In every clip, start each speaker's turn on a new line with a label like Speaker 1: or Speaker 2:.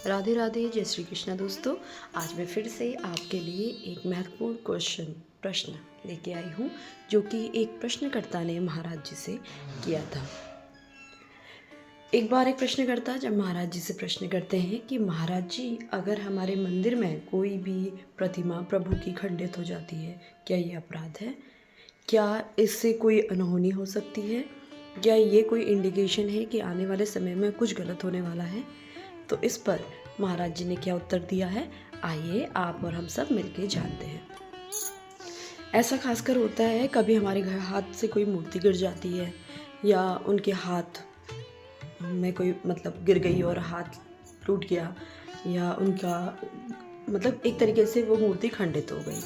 Speaker 1: राधे राधे, जय श्री कृष्णा दोस्तों। आज मैं फिर से आपके लिए एक महत्वपूर्ण प्रश्न लेके आई हूँ, जो कि एक प्रश्नकर्ता ने महाराज जी से किया था। एक बार एक प्रश्नकर्ता जब महाराज जी से प्रश्न करते हैं कि महाराज जी, अगर हमारे मंदिर में कोई भी प्रतिमा प्रभु की खंडित हो जाती है, क्या ये अपराध है? क्या इससे कोई अनहोनी हो सकती है? क्या ये कोई इंडिकेशन है कि आने वाले समय में कुछ गलत होने वाला है? तो इस पर महाराज जी ने क्या उत्तर दिया है, आइए आप और हम सब मिलके जानते हैं। ऐसा खासकर होता है, कभी हमारे घर हाथ से कोई मूर्ति गिर जाती है, या उनके हाथ में कोई गिर गई और हाथ टूट गया, या उनका एक तरीके से वो मूर्ति खंडित हो गई।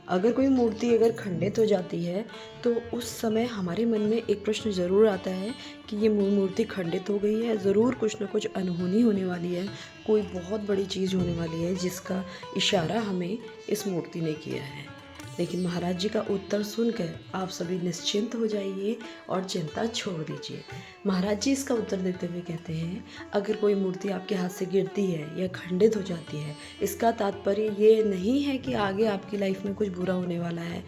Speaker 1: अगर कोई मूर्ति अगर खंडित हो जाती है तो उस समय हमारे मन में एक प्रश्न ज़रूर आता है कि ये मूर्ति खंडित हो गई है, ज़रूर कुछ ना कुछ अनहोनी होने वाली है, कोई बहुत बड़ी चीज़ होने वाली है जिसका इशारा हमें इस मूर्ति ने किया है। लेकिन महाराज जी का उत्तर सुनकर आप सभी निश्चिंत हो जाइए और चिंता छोड़ दीजिए। महाराज जी इसका उत्तर देते हुए कहते हैं, अगर कोई मूर्ति आपके हाथ से गिरती है या खंडित हो जाती है, इसका तात्पर्य ये नहीं है कि आगे आपकी लाइफ में कुछ बुरा होने वाला है।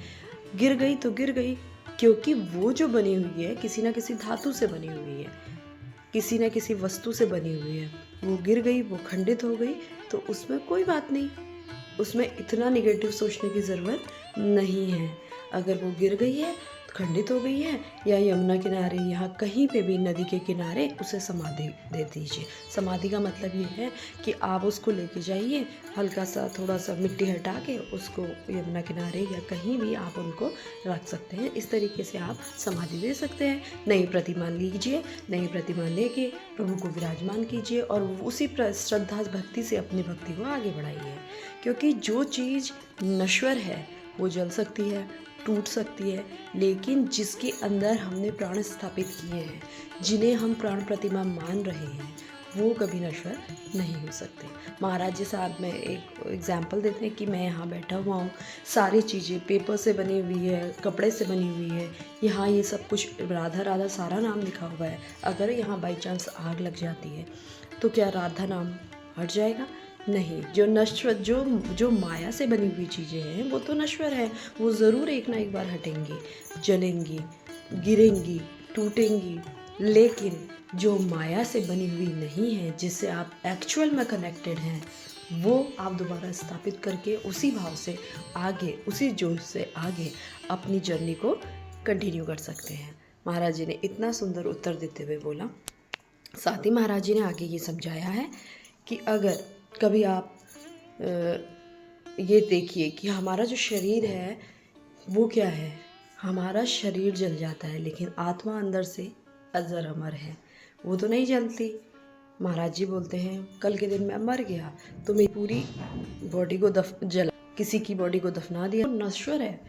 Speaker 1: गिर गई तो गिर गई, क्योंकि वो जो बनी हुई है किसी न किसी धातु से बनी हुई है, किसी न किसी वस्तु से बनी हुई है। वो गिर गई, वो खंडित हो गई, तो उसमें कोई बात नहीं, उसमें इतना निगेटिव सोचने की ज़रूरत नहीं है। अगर वो गिर गई है, खंडित हो गई है, या यमुना किनारे यहाँ कहीं पे भी नदी के किनारे उसे समाधि दे दीजिए। समाधि का मतलब ये है कि आप उसको लेके जाइए, हल्का सा थोड़ा सा मिट्टी हटा के उसको यमुना किनारे या कहीं भी आप उनको रख सकते हैं। इस तरीके से आप समाधि दे सकते हैं। नई प्रतिमा लीजिए, नई प्रतिमा लेके प्रभु को विराजमान कीजिए और उसी श्रद्धा भक्ति से अपनी भक्ति को आगे बढ़ाइए। क्योंकि जो चीज़ नश्वर है वो जल सकती है, टूट सकती है, लेकिन जिसके अंदर हमने प्राण स्थापित किए हैं, जिन्हें हम प्राण प्रतिमा मान रहे हैं, वो कभी नश्वर नहीं हो सकते। महाराज जी साहब में एक एग्जाम्पल देते हैं कि मैं यहाँ बैठा हुआ हूँ, सारी चीज़ें पेपर से बनी हुई है, कपड़े से बनी हुई है, यहाँ ये सब कुछ राधा राधा सारा नाम लिखा हुआ है। अगर यहाँ बाई चांस आग लग जाती है तो क्या राधा नाम हट जाएगा? नहीं। जो नश्वर जो माया से बनी हुई चीज़ें हैं वो तो नश्वर है, वो ज़रूर एक ना एक बार हटेंगी, जलेंगी, गिरेंगी, टूटेंगी। लेकिन जो माया से बनी हुई नहीं है, जिससे आप एक्चुअल में कनेक्टेड हैं, वो आप दोबारा स्थापित करके उसी भाव से आगे, उसी जोश से आगे अपनी जर्नी को कंटिन्यू कर सकते हैं। महाराज जी ने इतना सुंदर उत्तर देते हुए बोला। साथ ही महाराज जी ने आगे ये समझाया है कि अगर कभी आप ये देखिए कि हमारा जो शरीर है वो क्या है, हमारा शरीर जल जाता है, लेकिन आत्मा अंदर से अजर अमर है, वो तो नहीं जलती। महाराज जी बोलते हैं, कल के दिन मैं मर गया तो मेरी पूरी बॉडी को जला, किसी की बॉडी को दफना दिया, नश्वर है,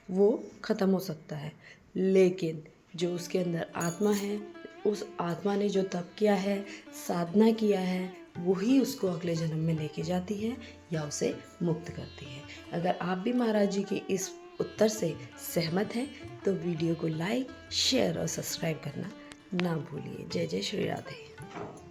Speaker 1: वो ख़त्म हो सकता है। लेकिन जो उसके अंदर आत्मा है, उस आत्मा ने जो तप किया है, साधना किया है, वही उसको अगले जन्म में लेके जाती है या उसे मुक्त करती है। अगर आप भी महाराज जी के इस उत्तर से सहमत हैं तो वीडियो को लाइक, शेयर और सब्सक्राइब करना ना भूलिए। जय जय श्री राधे।